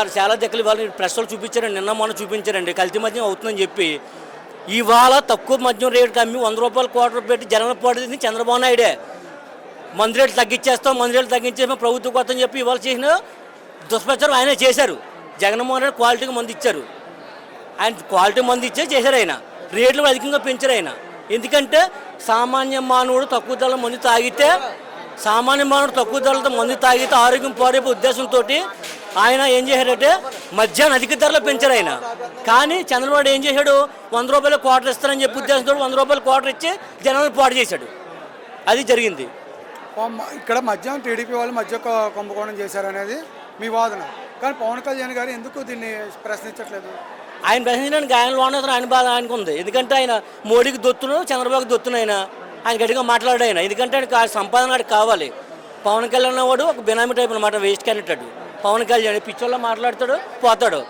Sir చాలా దగ్గర వాళ్ళు ప్రెస్లో చూపించారండి, నిన్న మొన్న చూపించారండి కల్తీ మద్యం అవుతుందని చెప్పి. ఇవాళ తక్కువ మద్యం రేటు అమ్మి 100 రూపాయలు క్వార్టర్ పెట్టి జనాలు పడింది చంద్రబాబు నాయుడే. మందు రేట్లు తగ్గించేస్తాం, మందు రేట్లు తగ్గించేస్తాం ప్రభుత్వం కొత్త అని చెప్పి ఇవాళ చేసిన దుష్ప్రచారం ఆయనే చేశారు. జగన్మోహన్ రెడ్డి క్వాలిటీగా మందు ఇచ్చారు, ఆయన క్వాలిటీ మందు ఇచ్చే చేశారు. ఆయన రేట్లు అధికంగా పెంచారు ఆయన. ఎందుకంటే సామాన్య మానవుడు తక్కువ ధరలో మందు తాగితే ఆరోగ్యం పాడైపో ఉద్దేశంతో ఆయన ఏం చేశాడంటే మద్యాన్ని అధిక ధరలో పెంచారు ఆయన. కానీ చంద్రబాబు ఏం చేశాడు, 100 రూపాయలు క్వార్టర్ ఇస్తారని చెప్పి ఉద్దేశంతో 100 రూపాయలు క్వార్టర్ ఇచ్చి జనాలను పాడు చేశాడు. అది జరిగింది. ఇక్కడ మద్యం టీడీపీ వాళ్ళు మధ్య కుంభకోణం చేశారనేది మీ వాదన. కానీ పవన్ కళ్యాణ్ గారు ఎందుకు దీన్ని ప్రశ్నించట్లేదు? ఆయన ప్రశ్నించడానికి ఆయన లోన ఆయన బాధ ఆయనకు ఉంది. ఎందుకంటే ఆయన మోడీకి దొత్తును, చంద్రబాబుకి దొత్తును. ఆయన గట్టిగా మాట్లాడాడు ఆయన. ఎందుకంటే ఆయన సంపాదన ఆయనకు కావాలి. పవన్ కళ్యాణ్ వాడు ఒక బినామీ టైప్ అనమాట, వేస్ట్ క్యాండిడేట్. పవన్ కళ్యాణ్ పిచ్చోళ్ళ మాట్లాడతాడు, పోతాడు.